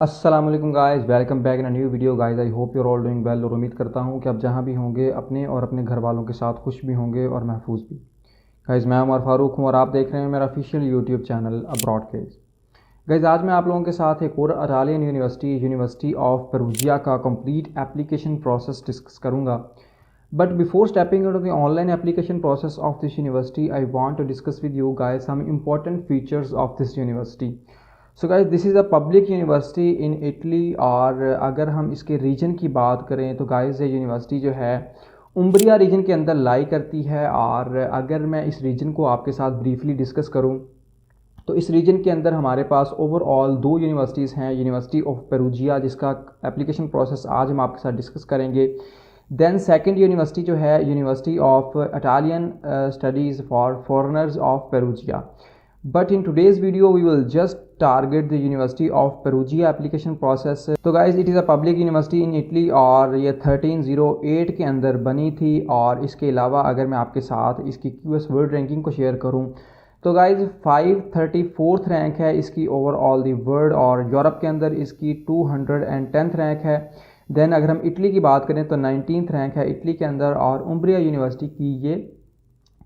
अस्सलाम वालेकुम guys, welcome back in a new video guys. I hope you are all doing well और उम्मीद करता हूँ कि आप जहाँ भी होंगे अपने और अपने घर वालों के साथ खुश भी होंगे और महफूज भी। गाइस, मैं उमर फारूक हूँ और आप देख रहे हैं मेरा official YouTube channel abroad case. Guys, आज मैं आप लोगों के साथ एक और इटालियन यूनिवर्सिटी ऑफ पेरूजिया का कंप्लीट एप्लीकेशन प्रोसेस डिस्कस करूँगा। But before stepping into the online application process of this university, I want to discuss with you guys some important features of this university. So guys, this is a public university in Italy. और अगर हम इसके reason की बात करें तो guys, ये university जो है उम्ब्रिया रीजन के अंदर लाई करती है। और अगर मैं इस रीजन को आपके साथ ब्रीफली डिस्कस करूं तो इस रीजन के अंदर हमारे पास ओवरऑल दो यूनिवर्सिटीज़ हैं। यूनिवर्सिटी ऑफ पेरूजिया, जिसका एप्लीकेशन प्रोसेस आज हम आपके साथ डिस्कस करेंगे। देन सेकंड यूनिवर्सिटी जो है university of Italian studies for foreigners of Perugia. But in today's video we will just target the university of Perugia application process. तो guys, it is a public university in Italy और ये 1308 के अंदर बनी थी। और इसके अलावा अगर मैं आपके साथ इसकी QS वर्ल्ड रैंकिंग को शेयर करूं तो गाइज 534th रैंक है इसकी ओवरऑल दी वर्ल्ड, और यूरोप के अंदर इसकी 210th रैंक है। देन अगर हम इटली की बात करें तो 19th रैंक है इटली के अंदर, और उम्ब्रिया यूनिवर्सिटी की ये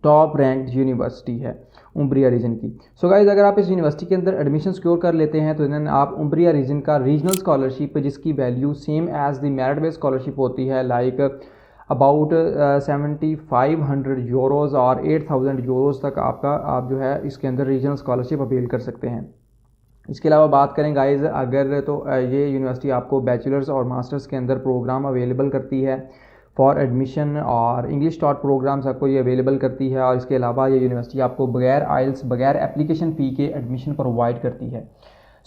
टॉप रैंक्ड यूनिवर्सिटी है उम्ब्रिया रीजन की। सो गाइज, अगर आप इस यूनिवर्सिटी के अंदर एडमिशन सिक्योर कर लेते हैं तो देन आप उम्ब्रिया रीजन का रीजनल स्कॉलरशिप, जिसकी value same as the merit based scholarship होती है, लाइक अबाउट 7500 यूरोज़ और 8000 यूरोज़ तक आप जो है इसके अंदर रीजनल स्कॉलरशिप अवेल कर सकते हैं। इसके अलावा बात करें गाइज अगर तो ये यूनिवर्सिटी आपको बैचलर्स और मास्टर्स के अंदर प्रोग्राम अवेलेबल करती है फॉर एडमिशन, और इंग्लिश टॉट प्रोग्राम्स आपको ये अवेलेबल करती है। और इसके अलावा ये यूनिवर्सिटी आपको बगैर आइल्स बगैर एप्लीकेशन फ़ी के एडमिशन प्रोवाइड करती है।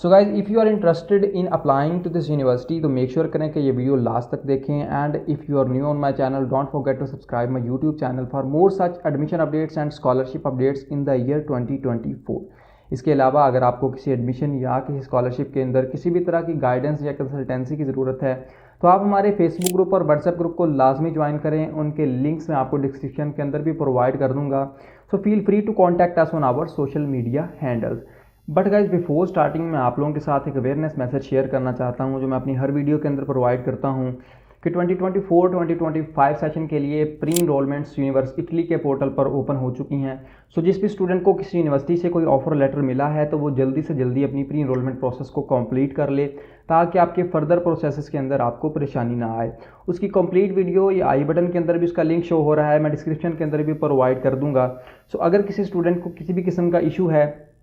So guys, if you are interested in applying to this university तो मेक श्योर करें कि ये वीडियो लास्ट तक देखें। And if you are new on my channel, don't forget to subscribe my YouTube channel for more such admission updates and scholarship updates in the year 2024। इसके अलावा अगर आपको किसी एडमिशन या किसी स्कॉलरशिप के अंदर किसी भी तरह की गाइडेंस या कंसल्टेंसी की ज़रूरत है तो आप हमारे फेसबुक ग्रुप और व्हाट्सएप ग्रुप को लाजमी ज्वाइन करें। उनके लिंक्स मैं आपको डिस्क्रिप्शन के अंदर भी प्रोवाइड कर दूंगा। So feel free to contact us on our social media handles. But guys, before starting मैं आप लोगों के साथ एक अवेयरनेस मैसेज शेयर करना चाहता हूँ, जो मैं अपनी हर वीडियो के अंदर प्रोवाइड करता हूँ कि 2024-2025 सेशन के लिए प्री इनरोलमेंट्स यूनिवर्सिटी इटली के पोर्टल पर ओपन हो चुकी हैं। सो जिस भी स्टूडेंट को किसी यूनिवर्सिटी से कोई ऑफर लेटर मिला है तो वो जल्दी से जल्दी अपनी प्री इनरोलमेंट प्रोसेस को कंप्लीट कर ले, ताकि आपके फर्दर प्रोसेस के अंदर आपको परेशानी ना आए। उसकी कंप्लीट वीडियो ये आई बटन के अंदर भी उसका लिंक शो हो रहा है, मैं डिस्क्रिप्शन के अंदर भी प्रोवाइड कर दूंगा। सो अगर किसी स्टूडेंट को किसी भी किस्म का इशू है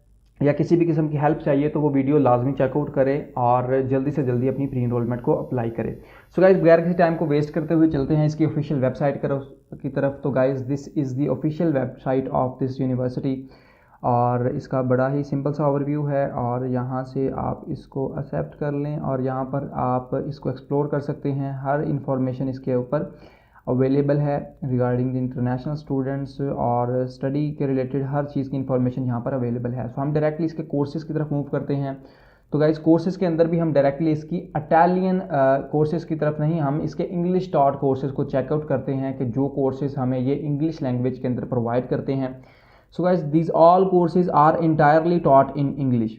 या किसी भी किस्म की हेल्प चाहिए तो वो वीडियो लाजमी चेकआउट करें और जल्दी से जल्दी अपनी प्री इनरोलमेंट को अप्लाई करें। सो गाइज, बगैर किसी टाइम को वेस्ट करते हुए चलते हैं इसकी ऑफिशियल वेबसाइट की तरफ। तो guys, this is the official website of this university, और इसका बड़ा ही सिंपल सा ओवरव्यू है। और यहाँ से आप इसको एक्सेप्ट कर लें और यहाँ पर आप इसको एक्सप्लोर कर सकते हैं। हर इंफॉर्मेशन इसके ऊपर अवेलेबल है रिगार्डिंग द इंटरनेशनल स्टूडेंट्स, और स्टडी के रिलेटेड हर चीज़ की इंफॉर्मेशन यहाँ पर अवेलेबल है। सो हम डायरेक्टली इसके कोर्सेज़ की तरफ मूव करते हैं। तो गाइज, कोर्सेज़ के अंदर भी हम डायरेक्टली इसकी इटालियन कोर्सेज़ की तरफ नहीं, हम इसके इंग्लिश टॉट कोर्सेज़ को चेकआउट करते हैं कि जो कोर्सेज़ हमें ये इंग्लिश लैंग्वेज के अंदर प्रोवाइड करते हैं। So guys, these all courses are entirely taught in English.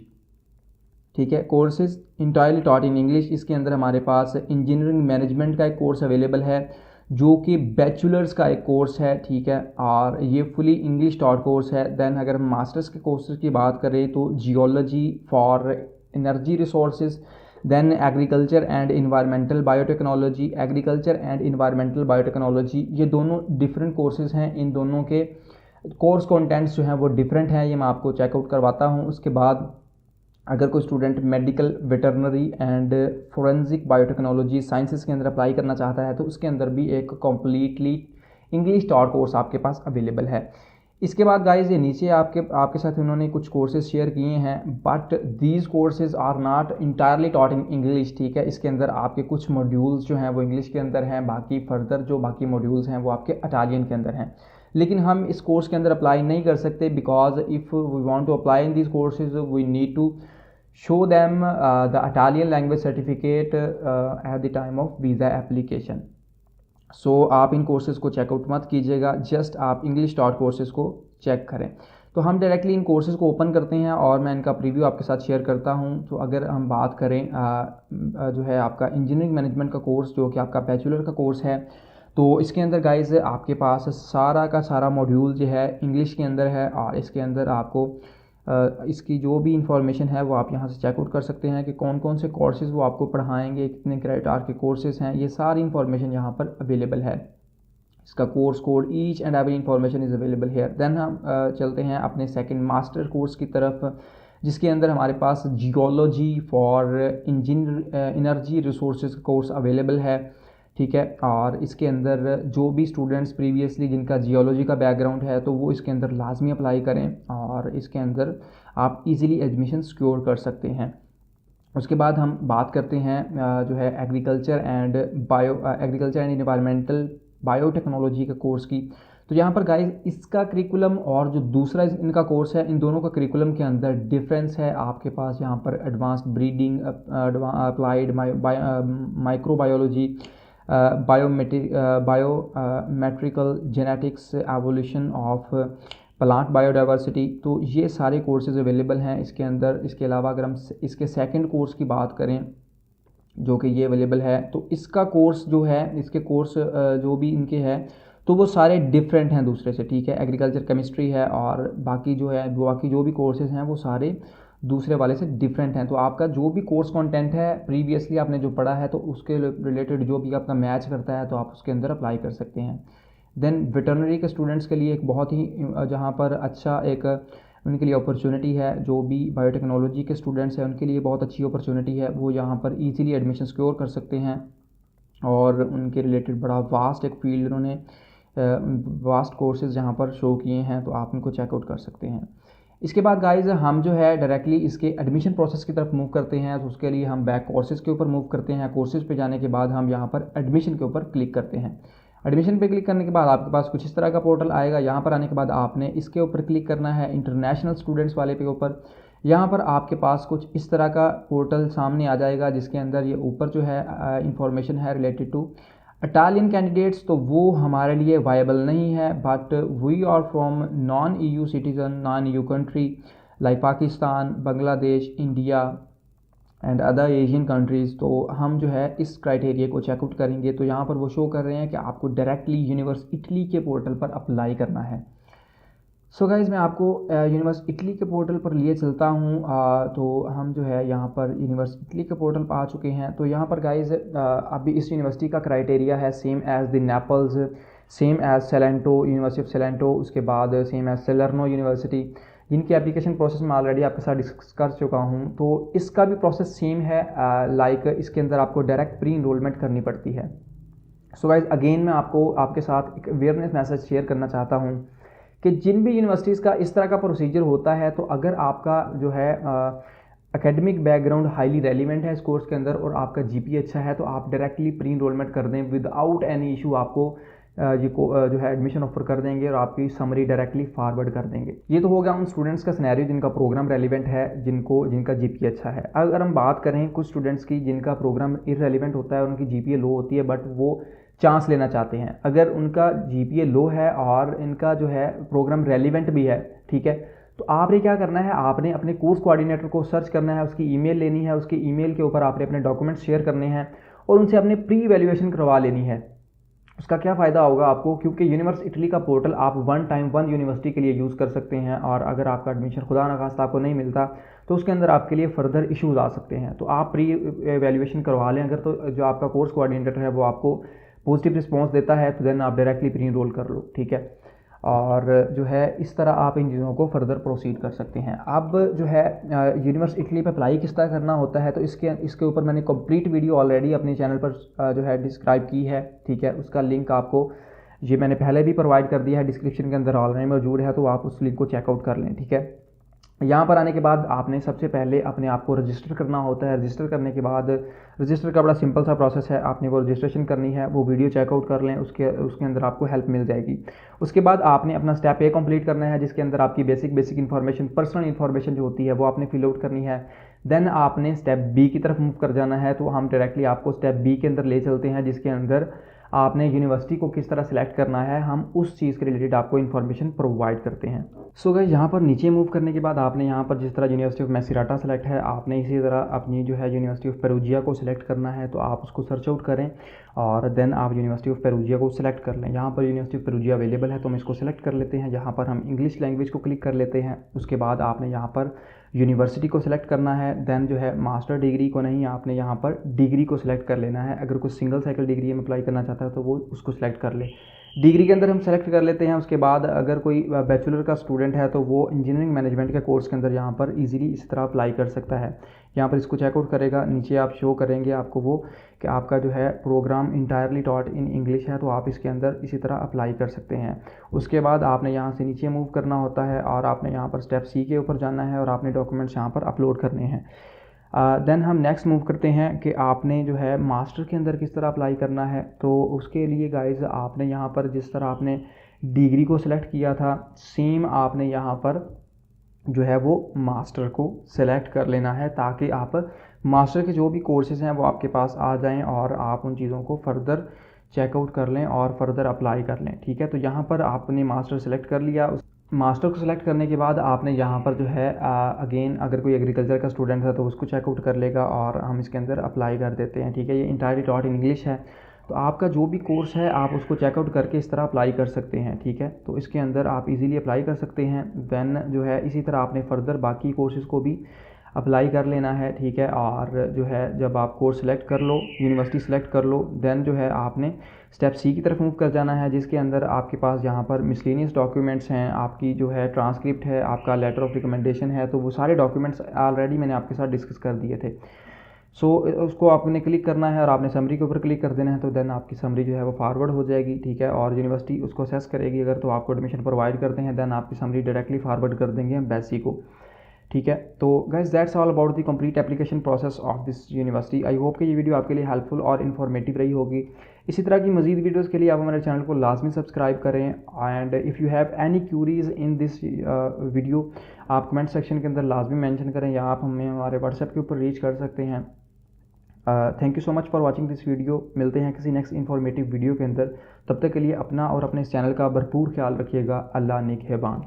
ठीक है, courses entirely taught in English. इसके अंदर हमारे पास इंजीनियरिंग मैनेजमेंट का एक कोर्स अवेलेबल है जो कि बैचलर्स का एक कोर्स है। ठीक है, और ये फुली इंग्लिश टॉट कोर्स है। देन अगर हम मास्टर्स के कोर्सेज की बात करें तो geology for energy resources, then agriculture and environmental biotechnology, agriculture and environmental biotechnology, ये दोनों डिफरेंट कोर्सेज हैं। इन दोनों के कोर्स कंटेंट्स जो हैं वो डिफरेंट हैं, ये मैं आपको चेकआउट करवाता हूँ। उसके बाद अगर कोई student medical, veterinary and forensic biotechnology sciences के अंदर अप्लाई करना चाहता है तो उसके अंदर भी एक कम्प्लीटली इंग्लिश टॉट कोर्स आपके पास अवेलेबल है। इसके बाद गाइज, ये नीचे आपके साथ उन्होंने कुछ कोर्सेज शेयर किए हैं, but these courses are not entirely taught in English. ठीक है, इसके अंदर आपके कुछ मॉड्यूल्स जो हैं वो इंग्लिश के अंदर हैं, बाकी फर्दर जो बाकी मॉड्यूल्स हैं वो आपके इटालियन के अंदर हैं। लेकिन हम इस कोर्स के अंदर अप्लाई नहीं कर सकते, because if we want to apply in this courses we need to show them the Italian language certificate at the time of visa application। सो आप इन कोर्सेज़ को चेकआउट मत कीजिएगा, जस्ट आप इंग्लिश टॉट कोर्सेज़ को check करें। तो हम directly in courses को ओपन करते हैं और मैं इनका प्रीव्यू आपके साथ शेयर करता हूं। तो अगर हम बात करें जो है आपका इंजीनियरिंग मैनेजमेंट का कोर्स, जो कि आपका बैचलर का कोर्स है, तो इसके अंदर गाइज़ आपके पास सारा का सारा मॉड्यूल जो है इंग्लिश के अंदर है और इसके अंदर आपको इसकी जो भी इंफॉर्मेशन है वो आप यहाँ से चेकआउट कर सकते हैं कि कौन कौन से कोर्सेज़ वो आपको पढ़ाएंगे, कितने क्रेडिट के कोर्सेज़ हैं, ये सारी इंफॉर्मेशन यहाँ पर अवेलेबल है। इसका course code, each and every information is available here. Then हम चलते हैं अपने सेकंड मास्टर कोर्स की तरफ, जिसके अंदर हमारे पास geology for energy resources course available है, ठीक है। और इसके अंदर जो भी स्टूडेंट्स प्रीवियसली जिनका जियोलॉजी का बैकग्राउंड है तो वो इसके अंदर लाजमी अप्लाई करें और इसके अंदर आप इजीली एडमिशन सिक्योर कर सकते हैं। उसके बाद हम बात करते हैं जो है एग्रीकल्चर एंड इन्वायरमेंटल बायोटेक्नोलॉजी का कोर्स की। तो यहाँ पर गाइस इसका करिकुलम और जो दूसरा इनका कोर्स है, इन दोनों का करिकुलम के अंदर डिफरेंस है। आपके पास यहाँ पर advanced breeding, applied microbiology, biometrical genetics, evolution of plant biodiversity, तो ये सारे कोर्सेज अवेलेबल हैं इसके अंदर। इसके अलावा अगर हम इसके सेकंड कोर्स की बात करें जो कि ये अवेलेबल है, तो इसका कोर्स जो है, इसके कोर्स जो भी इनके हैं तो वो सारे डिफरेंट हैं दूसरे से, ठीक है। एग्रीकल्चर केमिस्ट्री है और बाकी जो भी कोर्सेज हैं वो सारे दूसरे वाले से डिफरेंट हैं। तो आपका जो भी कोर्स कंटेंट है प्रीवियसली आपने जो पढ़ा है तो उसके रिलेटेड जो भी आपका मैच करता है तो आप उसके अंदर अप्लाई कर सकते हैं। देन वेटरनरी के स्टूडेंट्स के लिए एक बहुत ही जहाँ पर अच्छा एक उनके लिए अपॉर्चुनिटी है, जो भी बायोटेक्नोलॉजी के स्टूडेंट्स हैं उनके लिए बहुत अच्छी अपॉर्चुनिटी है, वो यहाँ पर ईजिली एडमिशन सिक्योर कर सकते हैं और उनके रिलेटेड बड़ा वास्ट एक फील्ड उन्होंने वास्ट कोर्सेज यहाँ पर शो किए हैं, तो आप उनको चेकआउट कर सकते हैं। इसके बाद गाइज हम जो है डायरेक्टली इसके एडमिशन प्रोसेस की तरफ मूव करते हैं। तो उसके लिए हम बैक कोर्सेज के ऊपर मूव करते हैं। कोर्सेज पे जाने के बाद हम यहाँ पर एडमिशन के ऊपर क्लिक करते हैं। एडमिशन पे क्लिक करने के बाद आपके पास कुछ इस तरह का पोर्टल आएगा। यहाँ पर आने के बाद आपने इसके ऊपर क्लिक करना है, इंटरनेशनल स्टूडेंट्स वाले पे ऊपर। यहाँ पर आपके पास कुछ इस तरह का पोर्टल सामने आ जाएगा, जिसके अंदर ये ऊपर जो है इंफॉर्मेशन है रिलेटेड टू इटालियन कैंडिडेट्स, तो वो हमारे लिए वायबल नहीं है, but we are from non EU citizen, non EU country like Pakistan, Bangladesh, India and other Asian countries. तो हम जो है इस क्राइटेरिया को चेकआउट करेंगे। तो यहाँ पर वो शो कर रहे हैं कि आपको डायरेक्टली यूनिवर्स इटली के पोर्टल पर अप्लाई करना है। सो गाइज़ मैं आपको यूनिवर्स इटली के पोर्टल पर लिए चलता हूँ। तो हम जो है यहाँ पर यूनिवर्स इटली के पोर्टल पर आ चुके हैं। तो यहाँ पर गाइज़ अभी इस यूनिवर्सिटी का क्राइटेरिया है same as the Naples, same as Salento, university of Salento, उसके बाद सेम एज़ सेलर्नो यूनिवर्सिटी, जिनकी एप्लीकेशन प्रोसेस मैं ऑलरेडी आपके साथ डिस्कस कर चुका हूँ। तो इसका भी प्रोसेस सेम है, लाइक इसके अंदर आपको डायरेक्ट प्री इनरोलमेंट करनी पड़ती है। सो गाइज़ अगेन मैं आपको आपके साथ एक अवेयरनेस मैसेज शेयर करना चाहता हूँ कि जिन भी यूनिवर्सिटीज़ का इस तरह का प्रोसीजर होता है, तो अगर आपका जो है एकेडमिक बैकग्राउंड हाईली रेलिवेंट है इस कोर्स के अंदर और आपका GPA अच्छा है, तो आप डायरेक्टली प्री इनरोलमेंट कर दें विदाउट एनी इशू। आपको जो है एडमिशन ऑफर कर देंगे और आपकी समरी डायरेक्टली फॉरवर्ड कर देंगे। ये तो हो गया उन स्टूडेंट्स का सिनेरियो जिनका प्रोग्राम रेलिवेंट है, जिनका GPA अच्छा है। अगर हम बात करें कुछ स्टूडेंट्स की जिनका प्रोग्राम इररेलेवेंट होता है, उनकी GPA लो होती है, बट वो चांस लेना चाहते हैं। अगर उनका GPA लो है और इनका जो है प्रोग्राम रेलिवेंट भी है, ठीक है, तो आपने क्या करना है, आपने अपने कोर्स कोऑर्डिनेटर को सर्च करना है, उसकी ईमेल लेनी है, उसकी ईमेल के ऊपर आपने अपने डॉक्यूमेंट्स शेयर करने हैं और उनसे अपने प्री इवैल्यूएशन करवा लेनी है। उसका क्या फ़ायदा होगा आपको, क्योंकि यूनिवर्स इटली का पोर्टल आप वन टाइम वन यूनिवर्सिटी के लिए यूज़ कर सकते हैं और अगर आपका एडमिशन खुदा न खास्ता आपको नहीं मिलता तो उसके अंदर आपके लिए फर्दर इश्यूज़ आ सकते हैं। तो आप प्री एवेल्यूएशन करवा लें अगर, तो जो आपका कोर्स कोऑर्डिनेटर है वो आपको पॉजिटिव रिस्पॉन्स देता है तो देन आप डायरेक्टली प्री इनरोल कर लो, ठीक है। और जो है इस तरह आप इन चीज़ों को फर्दर प्रोसीड कर सकते हैं। अब जो है यूनिवर्स इटली पे अप्लाई किस तरह करना होता है, तो इसके ऊपर मैंने कंप्लीट वीडियो ऑलरेडी अपने चैनल पर जो है डिस्क्राइब की है, ठीक है। उसका लिंक आपको ये मैंने पहले भी प्रोवाइड कर दिया है, डिस्क्रिप्शन के अंदर ऑलरेडी मौजूद है, तो आप उस लिंक को चेकआउट कर लें, ठीक है। यहाँ पर आने के बाद आपने सबसे पहले अपने आप को रजिस्टर करना होता है। रजिस्टर करने के बाद रजिस्टर का बड़ा सिंपल सा प्रोसेस है, आपने वो रजिस्ट्रेशन करनी है, वो वीडियो चेकआउट कर लें, उसके अंदर आपको हेल्प मिल जाएगी। उसके बाद आपने अपना स्टेप ए कंप्लीट करना है, जिसके अंदर आपकी बेसिक इन्फॉर्मेशन, पर्सनल इन्फॉर्मेशन जो होती है वो आपने फिल आउट करनी है। देन आपने स्टेप बी की तरफ मूव कर जाना है। तो हम डायरेक्टली आपको स्टेप बी के अंदर ले चलते हैं, जिसके अंदर आपने यूनिवर्सिटी को किस तरह सेलेक्ट करना है, हम उस चीज़ के रिलेटेड आपको इन्फॉर्मेशन प्रोवाइड करते हैं। सो गाइस, यहाँ पर नीचे मूव करने के बाद आपने यहाँ पर जिस तरह यूनिवर्सिटी ऑफ मैसीराटा सेलेक्ट है, आपने इसी तरह अपनी जो है यूनिवर्सिटी ऑफ पेरूजिया को सिलेक्ट करना है। तो आप उसको सर्च आउट करें और देन आप यूनिवर्सिटी ऑफ पेरूजिया को सिलेक्ट कर लें। यहाँ पर यूनिवर्सिटी ऑफ पेरूजिया अवेलेबल है तो हम इसको सिलेक्ट कर लेते हैं। यहाँ पर हम इंग्लिश लैंग्वेज को क्लिक कर लेते हैं। उसके बाद आपने यहाँ पर यूनिवर्सिटी को सिलेक्ट करना है। देन जो है मास्टर डिग्री को नहीं, आपने यहाँ पर डिग्री को सिलेक्ट कर लेना है। अगर कोई सिंगल साइकिल डिग्री में अप्लाई करना चाहता है तो वो उसको सिलेक्ट कर ले। डिग्री के अंदर हम सेलेक्ट कर लेते हैं। उसके बाद अगर कोई बैचलर का स्टूडेंट है तो वो इंजीनियरिंग मैनेजमेंट के कोर्स के अंदर यहाँ पर इजीली इस तरह अप्लाई कर सकता है। यहाँ पर इसको चेकआउट करेगा, नीचे आप शो करेंगे आपको वो कि आपका जो है programme entirely taught in English है, तो आप इसके अंदर इसी तरह अप्लाई कर सकते हैं। उसके बाद आपने यहाँ से नीचे मूव करना होता है और आपने यहाँ पर स्टेप सी के ऊपर जाना है और आपने डॉक्यूमेंट्स यहाँ पर अपलोड करने हैं। देन हम नेक्स्ट मूव करते हैं कि आपने जो है मास्टर के अंदर किस तरह अप्लाई करना है। तो उसके लिए गाइज़ आपने यहाँ पर जिस तरह आपने डिग्री को सिलेक्ट किया था, सेम आपने यहाँ पर जो है वो मास्टर को सिलेक्ट कर लेना है, ताकि आप मास्टर के जो भी कोर्सेज़ हैं वो आपके पास आ जाएं और आप उन चीज़ों को फर्दर चेकआउट कर लें और फर्दर अप्लाई कर लें। ठीक है, तो यहाँ पर आपने मास्टर सेलेक्ट कर लिया। मास्टर को सिलेक्ट करने के बाद आपने यहाँ पर जो है अगेन अगर कोई एग्रीकल्चर का स्टूडेंट है तो उसको चेकआउट कर लेगा और हम इसके अंदर अप्लाई कर देते हैं। ठीक है, ये इंटायरली टॉट इन इंग्लिश है, तो आपका जो भी कोर्स है आप उसको चेकआउट करके इस तरह अप्लाई कर सकते हैं। ठीक है, तो इसके अंदर आप इजीली अप्लाई कर सकते हैं। देन जो है इसी तरह आपने फर्दर बाकी कोर्सेज़ को भी अप्लाई कर लेना है। ठीक है, और जो है जब आप कोर्स सेलेक्ट कर लो, यूनिवर्सिटी सेलेक्ट कर लो, देन जो है आपने स्टेप सी की तरफ मूव कर जाना है, जिसके अंदर आपके पास यहाँ पर मिसलेनियस डॉक्यूमेंट्स हैं, आपकी जो है ट्रांसक्रिप्ट है, आपका लेटर ऑफ रिकमेंडेशन है। तो वो सारे डॉक्यूमेंट्स ऑलरेडी मैंने आपके साथ डिस्कस कर दिए थे। सो उसको आपने क्लिक करना है और आपने समरी के ऊपर क्लिक कर देना है, तो देन आपकी समरी जो है वो फॉरवर्ड हो जाएगी। ठीक है, और यूनिवर्सिटी उसको असेस करेगी, अगर तो आपको एडमिशन प्रोवाइड करते हैं देन आपकी समरी डायरेक्टली फॉरवर्ड कर देंगे बैसी को। ठीक है, तो guys that's all about the complete application process of this university. I hope कि ये वीडियो आपके लिए हेल्पफुल और इन्फॉर्मेटिव रही होगी। इसी तरह की मजीद वीडियोस के लिए आप हमारे चैनल को लाजमी सब्सक्राइब करें। And if you have any curies in this video, आप कमेंट सेक्शन के अंदर लाजमी मेंशन करें या आप हमें हमारे व्हाट्सएप के ऊपर रीच कर सकते हैं। Thank you so much for watching this video. मिलते हैं किसी नेक्स्ट इन्फॉर्मेटिव वीडियो के अंदर। तब तक के लिए अपना और अपने इस चैनल का भरपूर ख्याल रखिएगा। अल्लाह निगहबान।